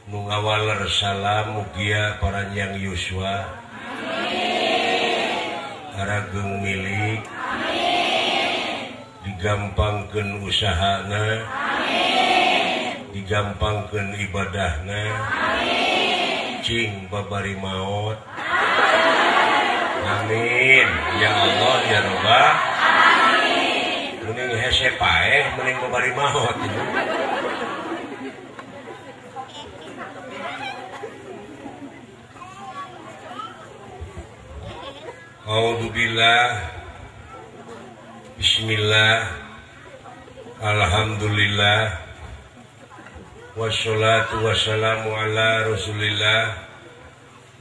nu ngawaler salam mugia paranjang yuswa harageng milik digampangkeun usahana digampangkeun ibadahna cing babari maot amin ya Allah ya Rabbah mending hese paeh mending babari maot A'udzubillah Bismillah Alhamdulillah Wassalatu wassalamu ala Rasulillah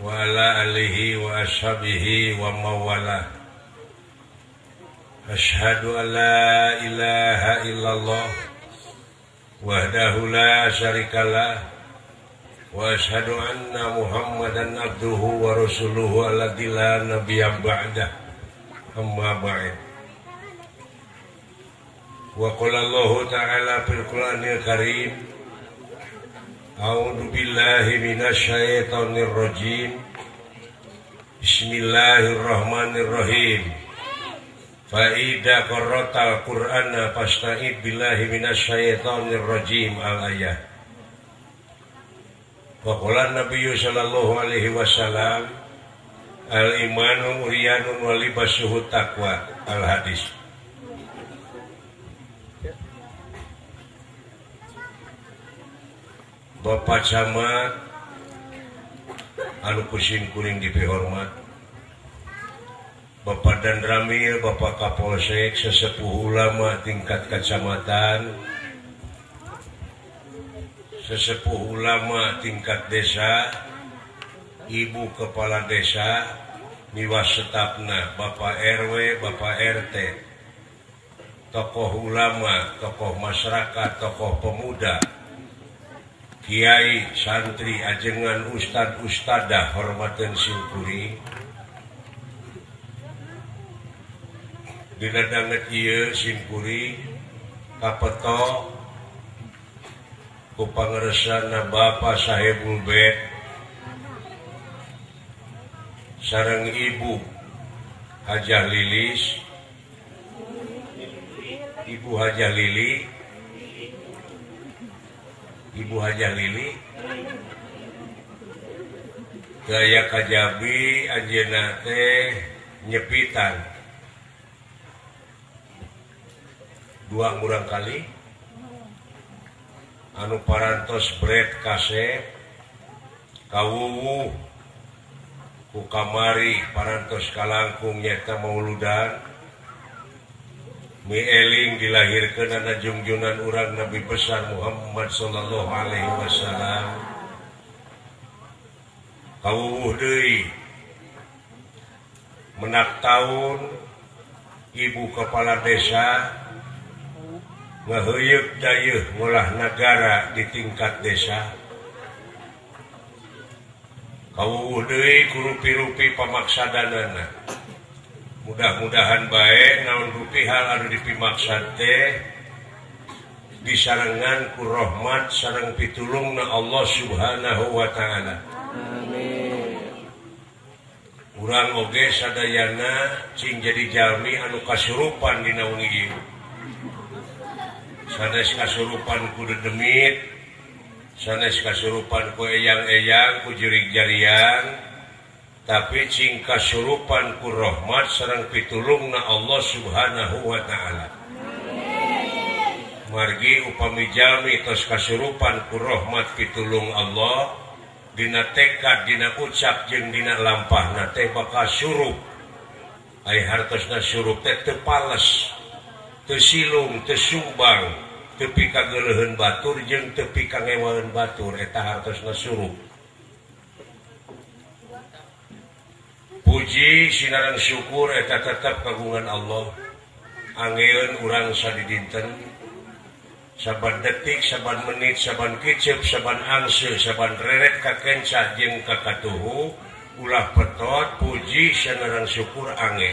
wa ala alihi wa ashabihi wa mawalah. Asyhadu an la ilaha illallah wahdahu la syarikalah wa asyhadu anna Muhammadan abduhu wa rasuluhu alladzi la nabiyya ba'dah. Amma ba'd. Wa qala Allah ta'ala fil Qur'anil Karim A'udzu billahi minasy syaithanir rajim. Bismillahirrahmanirrahim. Fa idza qara'tal Qur'ana fasta'id billahi minasy syaithanir rajim al-ayah. Wa qala Nabi sallallahu alaihi wasallam al-imanu uryanun wa libasuhu taqwa al-hadis. Bapak Camat anu kusim kuring dipihormat, Bapak Dan Ramil, Bapak Kapolsek, sesepuh ulama tingkat kecamatan, sesepuh ulama tingkat desa, ibu kepala desa, miwasetapna, Bapak RW, Bapak RT, tokoh ulama, tokoh masyarakat, tokoh pemuda, kiai, santri, ajengan, ustad-ustadah, hormatan simkuring. Dina danget ieu simkuring kapetok ku pangeresana Bapak Sahibul Bait sareng Ibu Hajah Lilis, Ibu Hajah Lili, Ibu Hajah Lili, gaya kajabi anjeunna teh nyepitan 2 murang kali anu parantos bret kaset kawuwu ku kamari parantos kalangkung nyata mauludan mieling dilahirkeun ana junjunan urang Nabi besar Muhammad sallallahu alaihi wasallam. Kawuwuh deui menak taun ibu kepala desa ngaheuyeuk dayeuh ngolah nagara di tingkat desa. Kawuwuh deui ku rupi-rupi pamaksadanana. Mudah-mudahan baik naon rupi hal anu dipimaksad teh disarengan ku rahmat sareng pitulungna Allah Subhanahu wa taala. Amin. Urang oge sadayana cing jadi jalmi anu kasurupan dina wengi ieu. Sanes kasurupan ku dedemit, sanes kasurupan ku eyang-eyang, ku jurig-jarian. Tapi cing kasurupan ku rahmat sareng pitulungna Allah Subhanahu wa taala. Margi upami jalmi tos kasurupan ku rahmat pitulung Allah dina tekad, dina ucap jeung dina lampahna teh bakal surup. Ai hartosna surup teh teu pales, teu silung, teu sumbang, teu pikageuleuheun batur jeung teu pikangewaheun batur eta hartosna surup. Puji sinareng syukur eta tetep kagungan Allah. Angeun urang sadidinten saban detik, saban menit, saban kiceup, saban angse, saban reret kakencah jeung kakatuhu ulah petot puji sinareng syukur ange.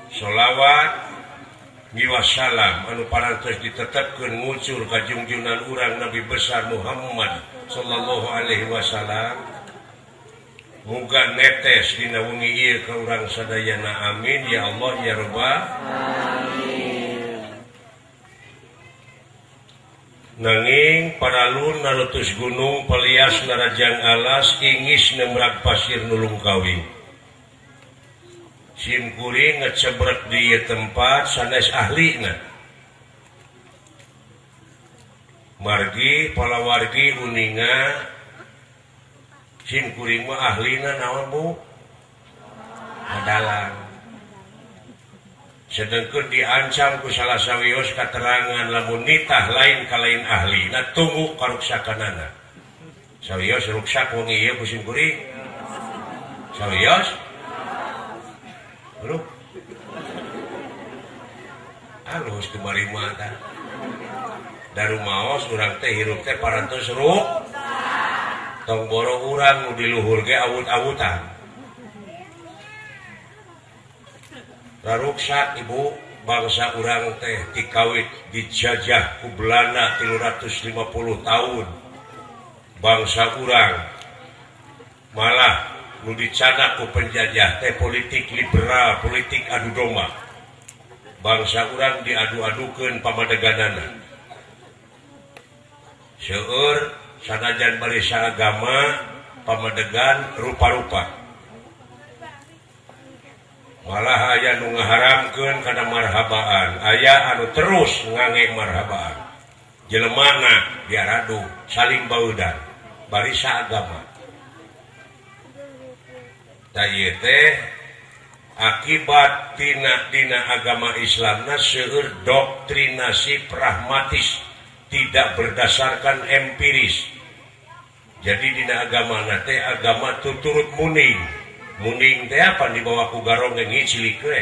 Sholawat Wassalam anu parantos ditetapkan ngucur kajungjunan urang Nabi besar Muhammad sallallahu alaihi wasallam muga netes dina wengi ieu ka urang sadayana amin ya Allah ya Rabbal amin. Nanging paralun narutus gunung palias narajang alas ingis nemrag pasir nulung kawing simkuring ngecebrek di tempat sanes ahlina margi palawargi uninga simkuring mah ahlina naon bu adalah sedengkeun diancam ku salah sawios katerangan lamun nitah lain ka lain ahlina tunggu karuksakanana sawios ruksak wong ieu ku simkuring sawios bro, halus kemari mata. Daru maos urang teh hirup teh parantos ruk. Tong boro urang nu di luhur ge awut-awutan. Raruksak ibu bangsa urang teh dikawit dijajah ku Belanda 350 tahun. Bangsa urang malah nu dicanak ku penjajah teh politik liberal, politik adu domba. Bangsa urang diadu-adukeun pamadeganana. Seueur sanajan bari saagama pamadegan rupa-rupa. Malah aya nu ngaharamkeun kana marhabaan, aya anu terus ngange marhabaan. Jelemana diaradu saling baeudan bari saagama. Teh akibat dina agama Islamna seueur doktrinasi pragmatis tidak berdasarkan empiris. Jadi dina agama teh agama tuturut muning. Muning teh apa dibawa ku garong ngicilik we.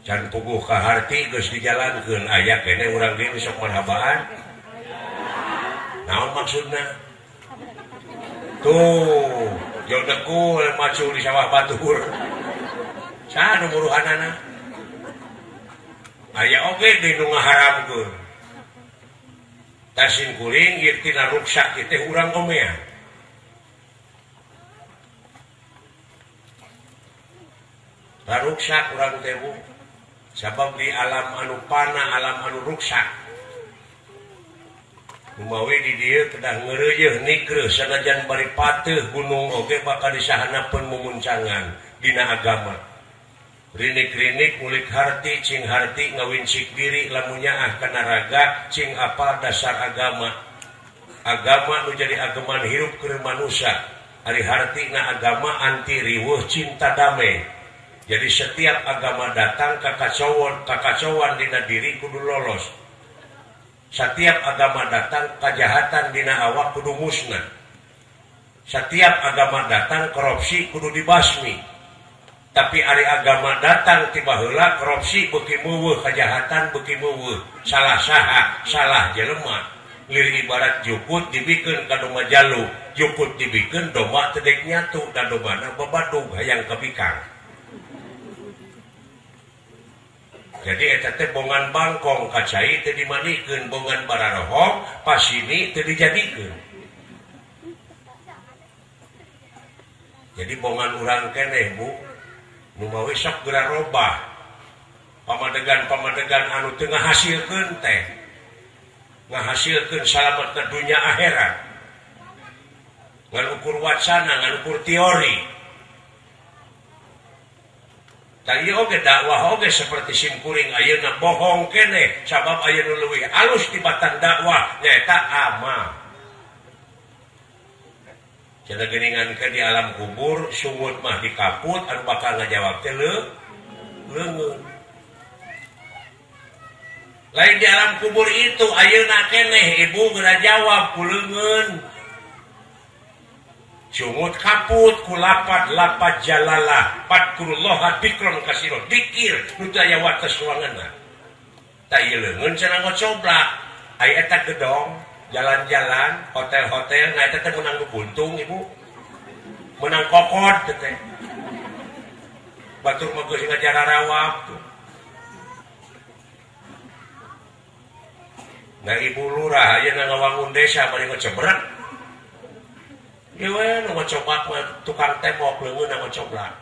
Can puguh ka harti geus dijalankeun aya kene urang dieu sok marhabaan. Naon maksudna? Tuh, jodeku macu di sawah batur. Saha nu muruhanana? Aya oge di nu ngaharamkeun. Tasin kuring ieu tina ruksak teh urang omean. Ruksak urang teh bu. Sabab di alam anu pana, alam anu ruksak. Umawi di dieu kedah ngeureuyeuh nikreuh sanajan bari pateuh gunung oge bakal disahanapeun mumuncangan dina agama. Rinik-rinik ngulik harti cing harti ngawincik diri lamun nyaah kana raga cing apal dasar agama. Agama nu jadi agaman hirup keur manusia. Ari hartina agama anti riweuh cinta damai. Jadi setiap agama datang kakacauan dina diri kudu lolos. Setiap agama datang kejahatan dina awak kudu musnah. Setiap agama datang korupsi kudu dibasmi. Tapi ari agama datang tiba heula korupsi beuki meuweuh, kejahatan beuki meuweuh. Salah saha, salah jelema. Lir ibarat jukut dibikeun ka domba jalu, jukut dibikeun domba teu dek nyatu dan dombana babadug hayang kabikang. Jadi eta teh bongan bangkong kacai teu dimanikeun, bongan bararohong pasini teu dijadikeun. Jadi bongan urang keneh bu, nu mawi sok geura robah. Pamadegan-pamadegan anu teu ngahasilkeun teh. Ngahasilkeun salametna dunya akhirat. Ngan ukur wacana, ngan ukur teori. Tadi oge dakwah oge seperti simkuring ayeuna bohong keneh sabab aya nu leuwih alus tibatan dakwah nyaeta amal. Cenah geuningan ke di alam kubur sungut mah dikaput anu bakal ngajawab teh leungeun. Lain di alam kubur itu ayeuna keneh ibu geura jawab ku leungeun. Sungut kaput ku lapat jalalah patkurullaha dikron kasiro dikir nu teu aya wates ruanganna. Ta ieu leungeun cenah ngocoblak aya eta gedong jalan-jalan hotel-hotel nah eta teh meunang nu buntung ibu meunang kokot teh batur mah geus ngajar rawab tuh. Nah ibu lurah ayeuna ngawangun desa bari ngecebrak. Ieu we nu ngocobak mah tukang tembok leungeun ngocobak.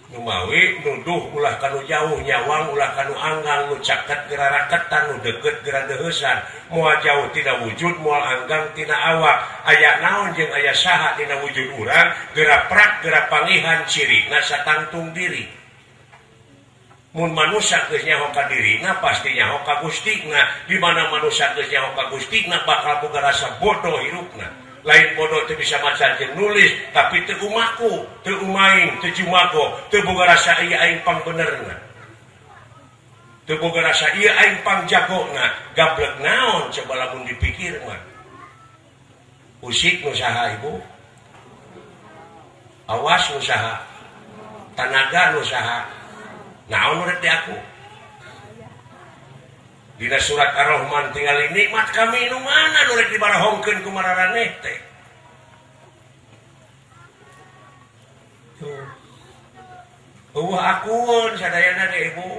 Numawi nuduh ulah kanu jauh nyawang ulah kanu anggang nu caket geura raketan nu deukeut geura deuheusan moal jauh tina wujud moal anggang tina awak aya naon jeung aya saha tina wujud urang geura prak geura pangihan cirina satangtung diri mun manusia geus nyaho ka dirina pasti nyaho ka Gustina di mana manusia geus nyaho ka Gustina bakal boga rasa bodoh hirupna lain bodoh teu bisa maca jeung nulis tapi teu umaku teu umaing teu jumago teu boga rasa ieu aing pang benerna teu boga rasa ieu aing pang jagona gablek naon coba lamun dipikir mah usik nu saha ibu awas nu saha tanaga nu saha naon urang di aku dina surat Ar-Rahman tinggal nikmat kami nu mana nu rek dibarahongkeun ku mararaneh teh. Tuh. Akueun sadayana ge Ibu.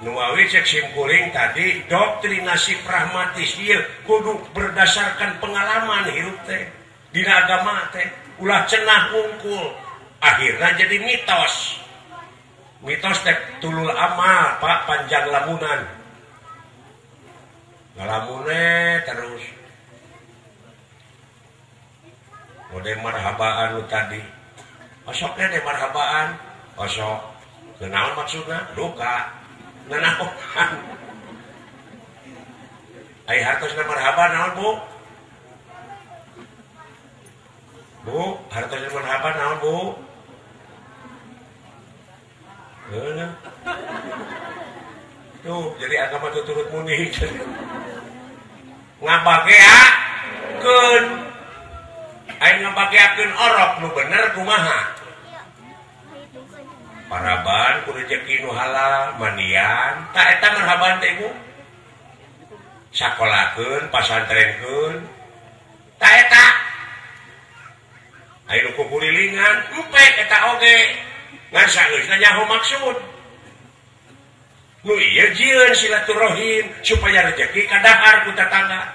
Nu awi cek simkuring tadi doktrinasi pragmatis ieu kudu berdasarkan pengalaman hirup teh. Dina agama teh ulah cenah ngungkul akhirna jadi mitos. Mitos teh tulul amal Pak panjang lamunan ngalamune terus mode marhabaan lu tadi osoknya deh marhabaan osok kenaon maksudnya duka nanaon ai hartosna marhaban naon bu hartosna marhaban naon bu tuh jadi agama tuh turut muni ngabageakeun aing ngabageakeun orok nu bener kumaha paraban ku rezeki nu halal mandian ta eta marhaban teh ibu sakolakeun pasantrenkeun ta eta aya nu kukurilingan empek eta oge ngan saeusna nyaho maksud nu ieu jieun silaturahim supaya rezeki kadahar ku tetangga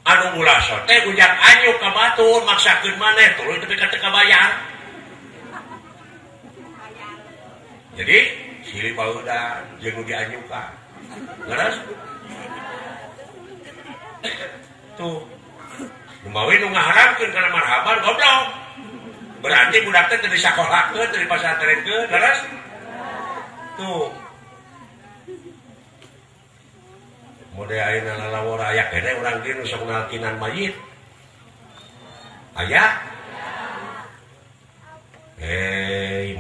anu ulah sote ujak anyuk ka batur maksakeun maneh tuluy tapi ka teu kabayar jadi silih baeudan jeung nu dianyukan leres tuh umawi nu ngaharamkeun kana marhaban goblok berarti budak teh teu disakolahkeun teu dipasantrenkeun leres tuh mode ayeuna lalawor aya keneh urang dieu nu sok nalkinan mayit aya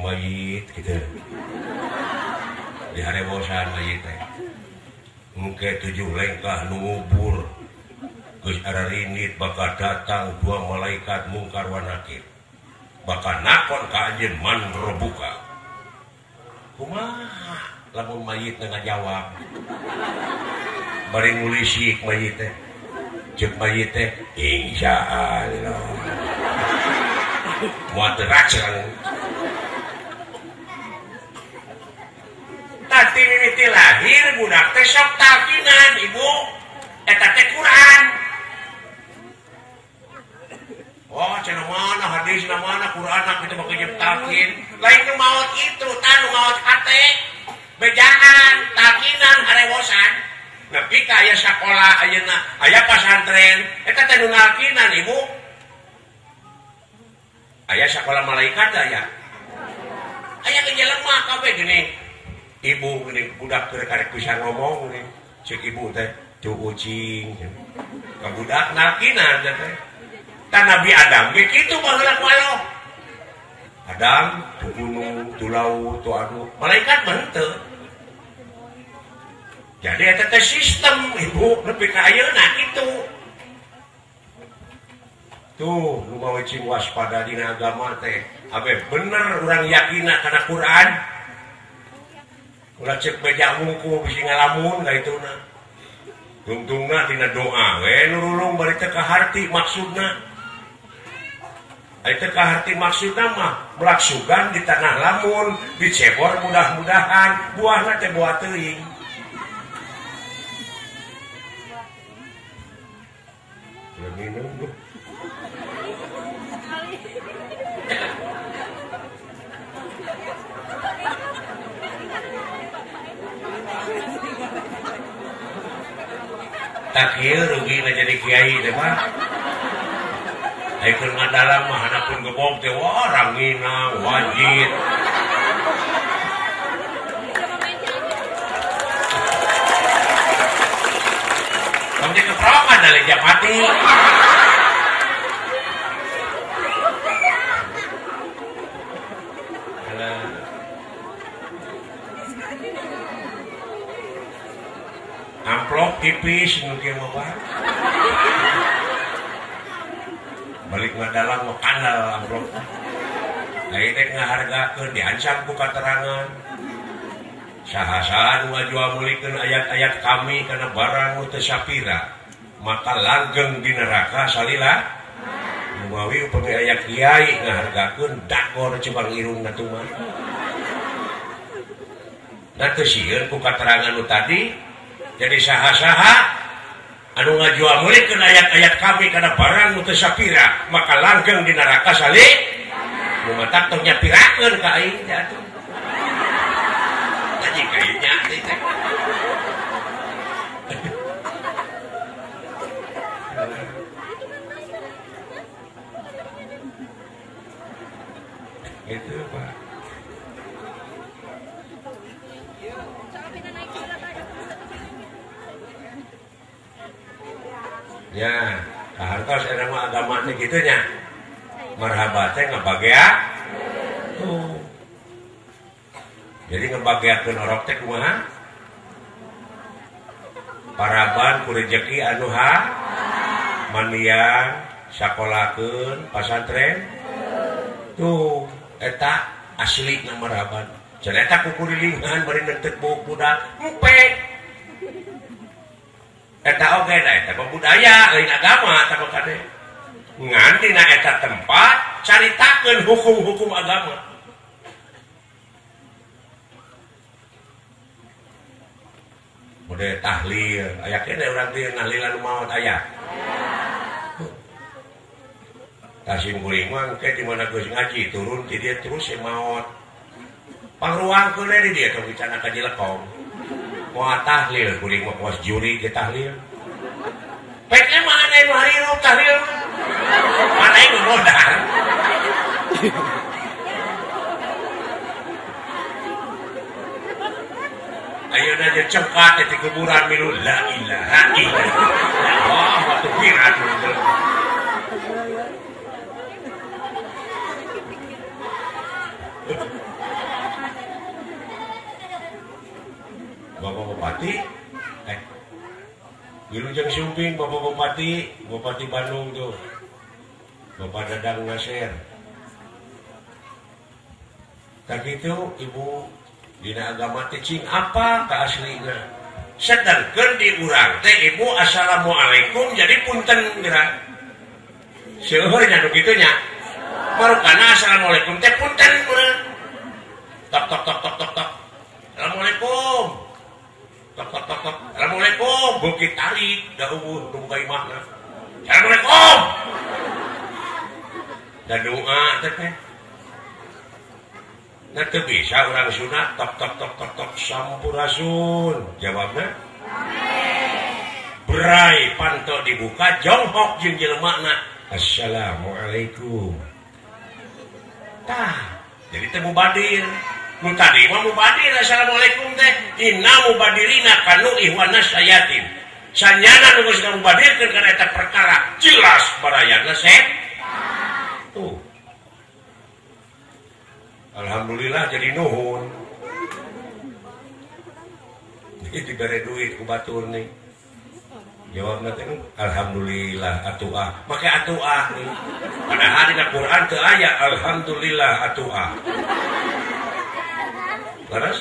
mayit kitu diharewosan mayit teh engke 7 lengkah nu ngubur geus ararinit bakal datang 2 malaikat mungkar wa nakir bakal nakon ka anjeun man rebuka kumaha lamun mayit ngajawab bari nulisik mayit teh ceuk mayit teh insyaallah moal teu racang tadi mimiti lahir budak teh sok talkinan ibu eta teh Quran. Oh, cenah mana hadis mana Quran kita pakai nyiptakin. Lain nu maot itu, tanu maot hate. Bejaan, takinan, harewosan. Nepi ka aya sakola ayeuna, aya pasantren, eta teh nu nalkinan ibu. Aya sakola malaikat aya. Aya ke jelema kabeh gini. Ibu gini budak keur karek bisa ngomong gini. Cek ibu teh, "Cu ucing." Ka budak nalkinan teh. Tan Nabi Adam begitu baheula ku Allah. Adam tu gunung, tu laut, tu anu, malaikat mah henteu. Jadi eta teh sistem ibu nepi ka ayeuna kitu. Tuh, nu mau cing waspada dina agama teh. Abe bener urang yakina kana Quran. Ulah cek beja ngungku bisi ngalamun ka ituna. tungtungna dina doa we nurulung bari teu kaharti maksudna. Ari teu kaharti maksudna mah melaksugan di tanah lamun dicebor mudah-mudahan buahna teh buah teuing. Minum tuh. Tak kieu rugi na jadi kiai teh mah. Ayeuna ngadalam mah hanapun gebog teh wah ranginang wajib. Kamu di keprokan dari Japati. Amplop tipis mungkin apa? Balik ngadalang mau kanal amplop. Ayeuna teh ngahargakeun diancam ku katerangan. Saha-saha ngajual mulikeun ayat-ayat kami karena barang teu sapira maka langgeng di neraka salila muawi upami aya kiai ngahargakeun dakor cebang irungna teh mah. Da teu sieun ku katerangan nu tadi jadi saha-saha anu ngajual mulikeun ayat-ayat kami karena barang teu sapira maka langgeng di neraka salila nu matak tong nyapirakeun ka aing atuh. Kayaknya itu Pak. Ya, kahartos era mah agama teh kitu nya. Marhabat teh ngabagea. Jadi ngebagiakeun orok teh kumaha? Paraban ku rezeki anu mandian sakolakeun pasantren. Tuh eta asli na maraban. Cenah eta ku kurilingan bari neuteuk budak empe. Eta oge da eta budaya lain agama eta kade. Ngan dina eta tempat caritakeun hukum-hukum agama. Mode tahlil, aya kene urang teh nahlilan maot aya. Tasim kuring mah engke di mana geus ngaji turun ti dieu terus maot. Pangruangkeun di dieu tong bicana ka Jilekong. Moal tahlil kuring mah pos juri ke tahlil. Peke mah ane nu harirup tahlil. Mana nu modal. Ayeuna aja cengkat di kuburan milu la ilaha illallah. Wah, batu pirat. Bapak Bupati, Wilujeng Sumping, Bapak Bupati, Bupati Bandung tuh, Bapak Dadang Nasir. Tak itu Ibu dina agama tecing apa keaslina sedangkan di urang teh Ibu assalamualaikum jadi punten geura seueur nya nu kitu nya marukana assalamualaikum teh punten urang tok tok tok tok tok tok assalamualaikum tok tok tok tok assalamualaikum bukit tarik da eueuh nu buka imahna assalamualaikum da doa teh nah teu bisa urang sunat tok tok tok tok tok sampurasun jawabna berai panto dibuka jonghok jeung jelemana assalamualaikum tah jadi teh mubadir nu tadi mah mubadir assalamualaikum teh inna mubadirina kanu ihwana sayatin sanyana nu geus ngamubadirkeun kana eta perkara jelas barayana tuh. Alhamdulillah jadi nuhun. Ini diberi duit ku batur nih. Jawabna teh alhamdulillah atuah. Make atuah nih. Padahal di Al-Qur'an teu aya alhamdulillah atuah. Laras?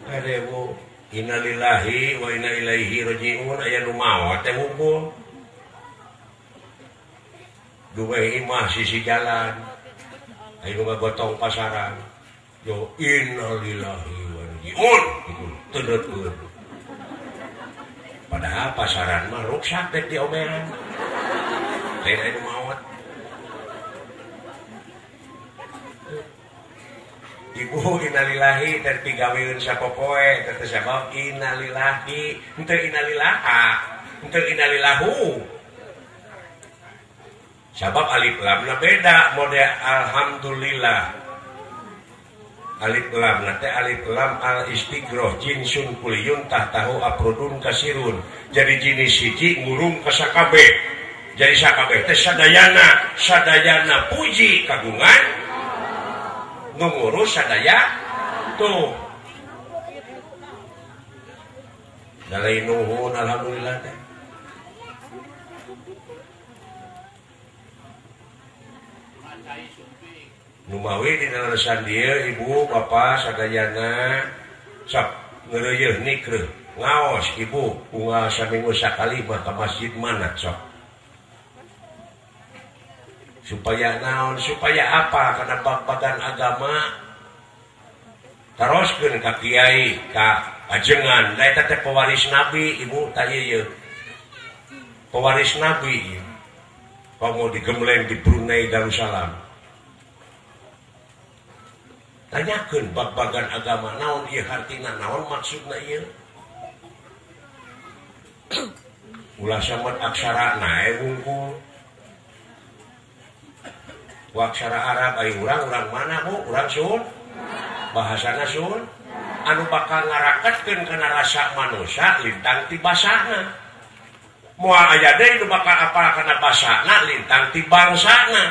adewu innalillahi wa inna ilaihi rajiun aya nu maot teh hukul dua imah sisi jalan ayo ngagotong pasaran yo innalillahi wa rajiun gitu teudeutkeun padahal pasaran mah ruksak teh diomean lain anu maot ibu innalillahi teh pigaweun sapopoe teh sabab innalillahi henteu innalillaha henteu innalillahu sabab alif lamna beda mode alhamdulillah alif lam teh alif lam al istighroh jinsun kuliyun tahtahu afrodun kasirun jadi jenis siji ngurung ka sakabeh jadi sakabeh teh sadayana puji kagungan ngurus sadaya tuh dalai nuhun alhamdulillah teh numawi di nalesan dia ibu bapak sadayana sok ngeureuh nikreuh ngaos ibu unggal saminggu sakali mah ka masjid mana sok supaya naon supaya apa karena bagian agama teruskeun ka kiai ka ajengan da eta teh pewaris nabi ibu tah ieu pewaris nabi kamu digembleng di Brunei Darussalam tanyakeun bagian agama naon ieu hartina naon maksudna ieu ulah samet aksara nae wungkul aksara Arab ayo urang mana bu urang Sun bahasana Sun anu bakal ngaraketkeun kana rasa manusia lintang ti basana moal aya deui nu bakal apal kana basana lintang ti bangsana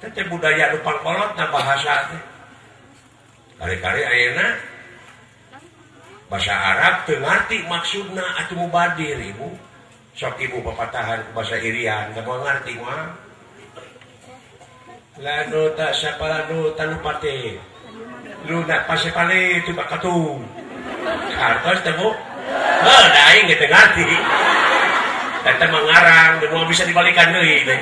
teh budaya nu pangkolotna bahasa teh kari-kari ayeuna bahasa Arab teu ngarti maksudna atuh mubadir ibu sok ibu papatahan bahasa Irian gak mau ngerti mah lanu tak siapa lanu tanu pate lu nak pase pale itu pak katung kartos temu dah aing gitu ngerti dan mengarang dan mau bisa dibalikan deui teh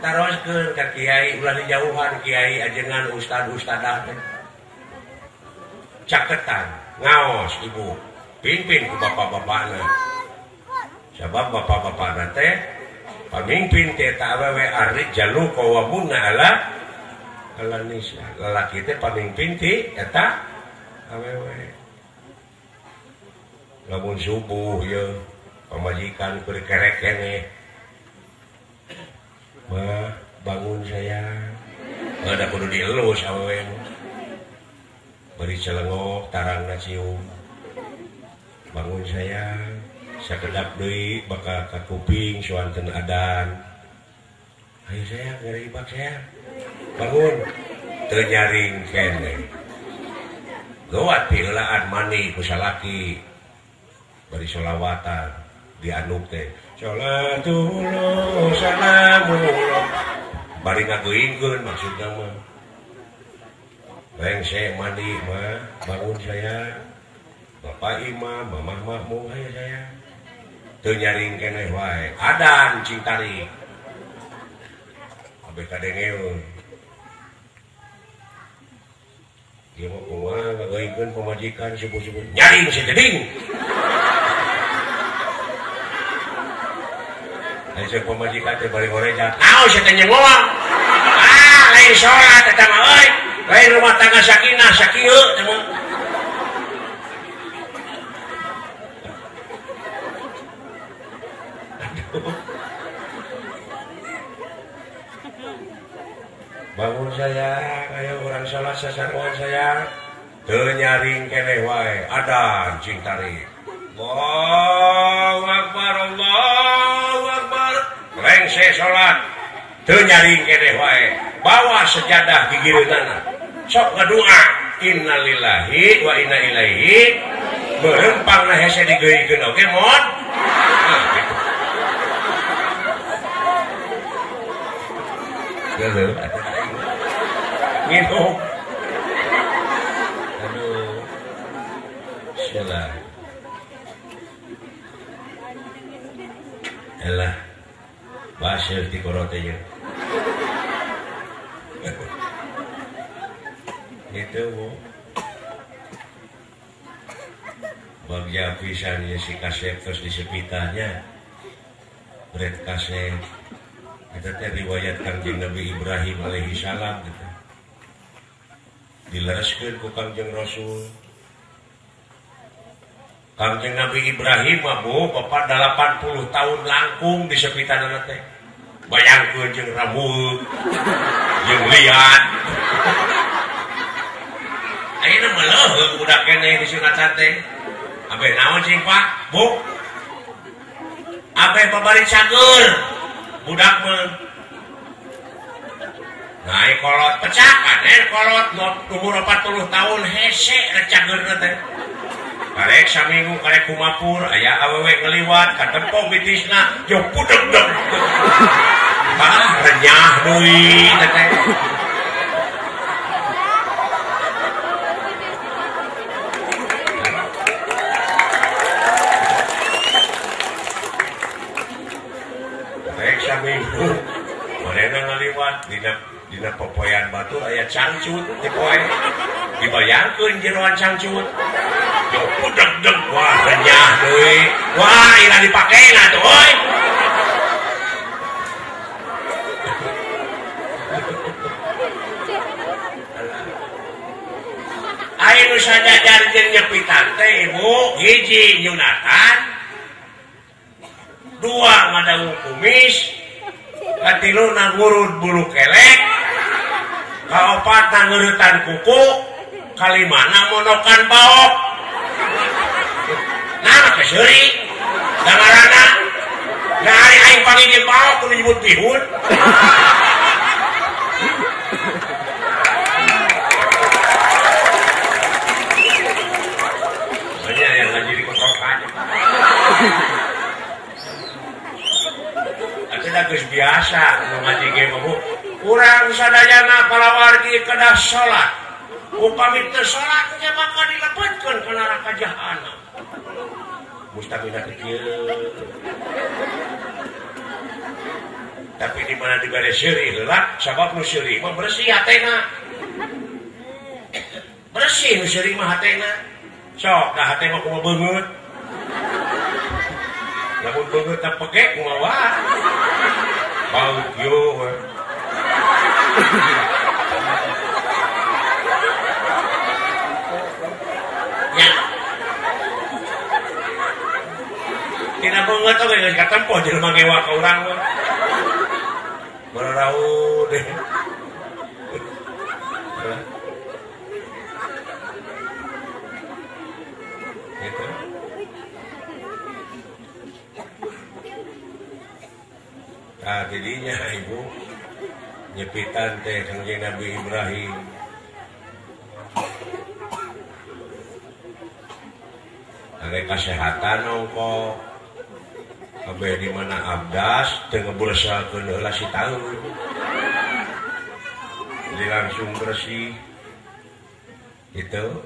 taroskeun ka kiai ulah dijauhan kiai ajengan ustad-ustadah caketan ngaos ibu pimpin ku bapak-bapakna sabab bapak-bapakna teh pamimpin teh eta awewe ari jalu qawamuna ala nisa lalaki teh pamimpin ti eta awewe lamun subuh ye pamajikan keur kerek keneh mah bangun saya ada kudu dielus awewe beri celengok tarangna cium bangun saya sakedap deui bakal ka kuping suanten adan ayo saya ngeri ibak saya bangun teu nyaring keneh gawat pieulaan mani ku salaki bari sholawatan dianuk teh sholatullah salamullah bari ngageuingkeun maksudna mah Beng saya mandi mah bangun saya bapak imam mamah makmum ayo saya teu nyaring keneh wae adan cing tarik abe kadengeun ieu mah kumaha ngageuingkeun pamajikan subuh-subuh nyaring sajeding aya pamajikan teh bari ngoreja naon saya teh nyengoang lain salat eta mah euy lain rumah tangga sakinah sakieu teh bangun saya kayak orang salah sasaruan saya teu nyaring keneh wae adan cing tarik Allahu Akbar lengse salat teu nyaring keneh wae bawa sejadah di gireunana sok ngadua innalillahi wa inna ilaihi berempangna hese digeuikeun oge mod nah gitu Geuleuh minum. Aduh. Salah. Elah. Basel ti korote ye. Itu Bu. Bagja pisan ya si kasep terus disepitanya. Berat kasep. Itu teh riwayat Kangjeng Nabi Ibrahim alaihi salam gitu. Dilereskeun ku Kangjeng Rasul. Kangjeng Nabi Ibrahim mah Bu, bapak 80 tahun langkung di sepitanana teh. Bayangkeun jeung rambut, jeung liat. Ayeuna mah leuheung budak keneh di sunatan teh. Abe naon cing Pak? Bu. Abe babari cager. Budak mah. Nah, kolot pecah kan, kolot umur 40 tahun hese rek cagerna teh. Karek saminggu karek kumapur aya awewe ngeliwat katempong bitisna jauh pudeg-deg. Renyah deui teh. Karek saminggu manehna ngaliwat dina popoyan batur aya cangcut di poe. Dibayangkeun jeroan cangcut. Yo pudeg-deg wah renyah deui. Wah ira dipakena tuh euy. Aya nu sadajar jeung nyepitan teh Ibu, hiji nyunatan, dua ngadaung kumis, katilu ngurut bulu kelek, kaopat ngeuretan kuku, kalimana monokan baok. Nah, keseuri, dangarana, nah hari aing panggil jeung baok kudu nyebut bihun. Banyak yang ngaji di kotokan. Atuh geus biasa nu ngaji ge mah Bu. Urang sadayana kalawargi kedah salat. Upami teu salat nya bakal dilepetkeun ka neraka jahanam. Mustamina kecil. Tapi di mana dibere seuri heula, sabab nu seuri mah bersih hatena. Bersih nu seuri mah hatena. Sok da hate mah kumaha beungeut. Lamun beungeut teh pegek kumaha wae. Bau yo we. Ya. Tina beungeut oge geus katempo jelema ngewa ka urang we. Beraraud deh. Gitu. Nah, jadinya Ibu nyepitan teh Kangjeng Nabi Ibrahim. Ada kesehatan ongko. Kabeh di mana abdas teu ngeberesakeun heula si taun. Jadi langsung bersih. Itu.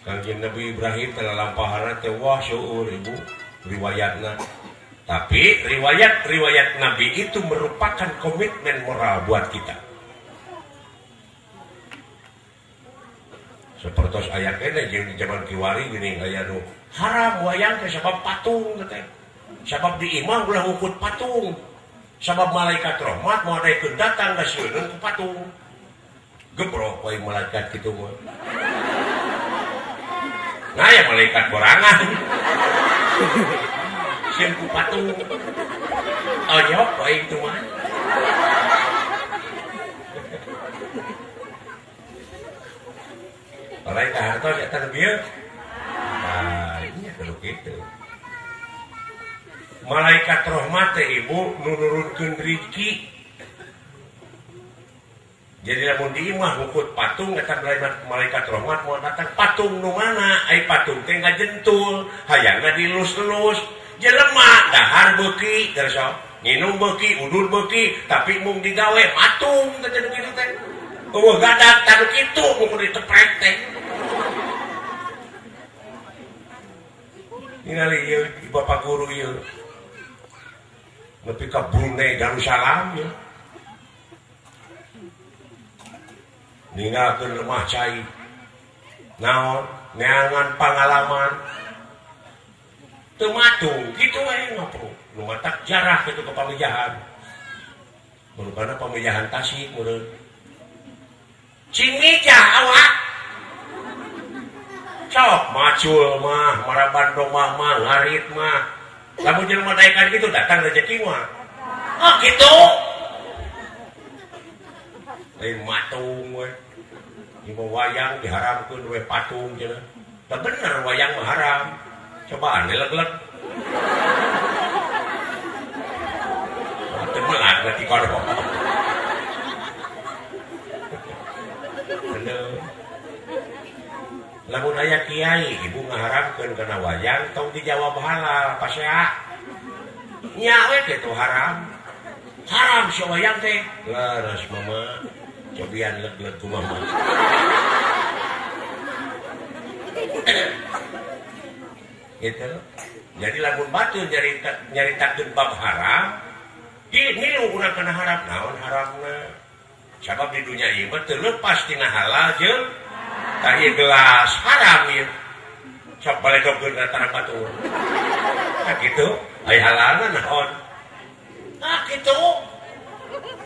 Kangjeng Nabi Ibrahim telah lampahana teh wah syuur Ibu riwayatna. Tapi riwayat Nabi itu merupakan komitmen moral buat kita. Seperti ayat ini yang di zaman kiwari gini aya nu haram wayang teh sabab patung teh. Sabab di imam ulah ngukut patung. Sabab malaikat rahmat mau adaikeun datang ka sieun ku patung. Gebrok wae malaikat kitu mah. Nah ya malaikat borangan. Sieun ku patung. Ojok wae itu mah. Malaikat harta ya terbieu. Nah, ini kalau gitu. Malaikat rahmat teh Ibu nu nurunkeun rezeki. Jadi lamun di imah ngukut patung eta malaikat rahmat mau datang patung nu mana? Ai patung teh ngajentul, hayangna dilus-lus. Jelema dahar beuki terus nginum beuki udur beuki tapi mung digawe matung teh kitu teh eueuh gadak tanu kitu mung ditepret teh ningali ieu bapak guru ieu nepi ka Brunei Darussalam ya ninggalkeun rumah cai naon neangan pangalaman teu matung kitu we ngopo nu matak jarah kitu ke pamijahan murukana pamijahan Tasik meureun cimija awak sok macul mah marabandong mah ngarit mah lamun jelema daekan kitu datang rezeki mah oh kitu lain matung we ieu wayang diharamkeun we patung cenah teu bener wayang mah haram cobaan leg-leg teu melat berarti karo lamun aya kiai ibu ngaharamkeun kana wayang tong dijawab halal pasea nya we kitu haram si wayang teh leres mama cobian leg-leg ku mama gitu jadi lamun batu nyaritakeun bab haram milu urang kana haram naon haramna sabab di dunia ieu mah teu leupas tina halal jeung tah ieu gelas haram ieu sok baledogkeun antara batur nah kitu aya halalna naon nah kitu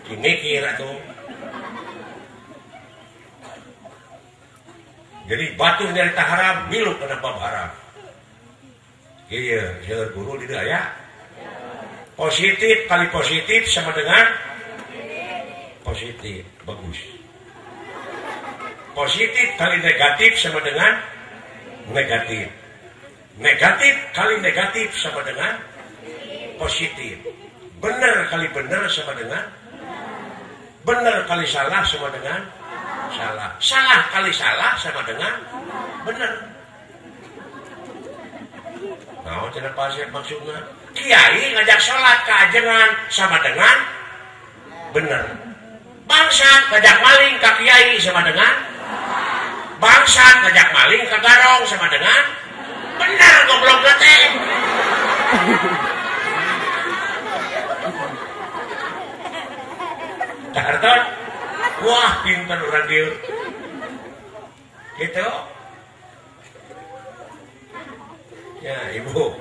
dimikir atuh jadi batur nyarita haram milu kana bab haram iya seueur guru di dieu aya positif kali positif sama dengan positif bagus positif kali negatif sama dengan negatif negatif kali negatif sama dengan positif benar kali benar sama dengan benar kali salah sama dengan salah salah kali salah sama dengan benar nah cenah pasir maksudna kiai ngajak sholat ke ajengan sama dengan benar bangsa ngajak maling ke kiai sama dengan bangsa ngajak maling ke garong sama dengan benar goblok teh Jakarta wah pinter urang dieu gitu ya ibu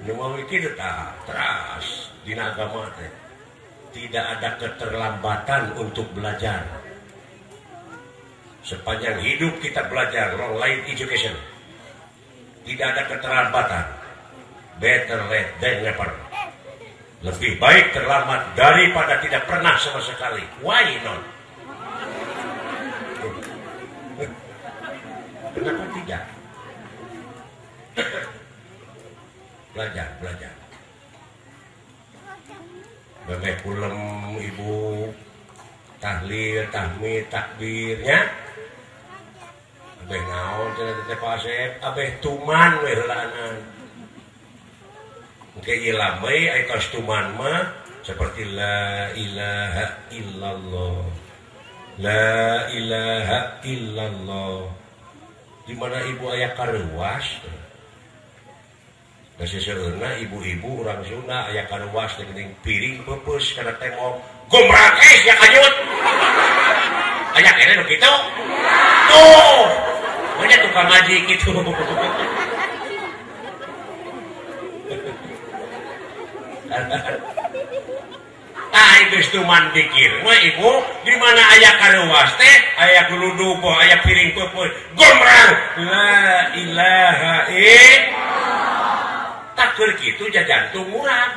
nu kitu tah teras dina agama teh tidak ada keterlambatan untuk belajar sepanjang hidup kita belajar long life education tidak ada keterlambatan better late than never lebih baik terlambat daripada tidak pernah sama sekali why not kenapa tidak belajar bebek kulem ibu tahlil tahmid takbirnya abeh naon cenah teh pasep abeh tuman we heulaanan engke ieu lamai aya kastuman mah seperti la ilaha illallah la ilaha illallah di mana ibu aya karuwas da seseueurna ibu-ibu urang Sunda aya karuwas teh geuning piring peupeus kana tembok gomrak ya kanyut aya kene nu kitu tuh nya tukang ngaji kitu geus tuman dikir mah ibu di mana aya karuwas teh aya guludu poh aya piring peupeus gomrang la ilaha illallah tak keur kitu jajantung urang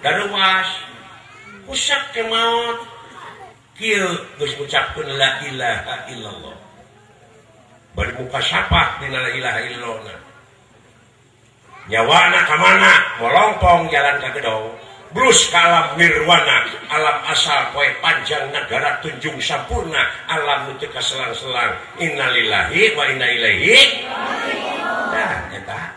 daruwas usak ke maut kieu geus ngucapkeun la ilaha illallah bari muka sapah dina la ilaha illallah nyawana ka mana molongpong jalan ka gedong brus ka alam nirwana alam asal poe panjang negara tunjung sampurna alam nu teu kaselang-selang innalillahi wa inna ilaihi raji'un. Nah eta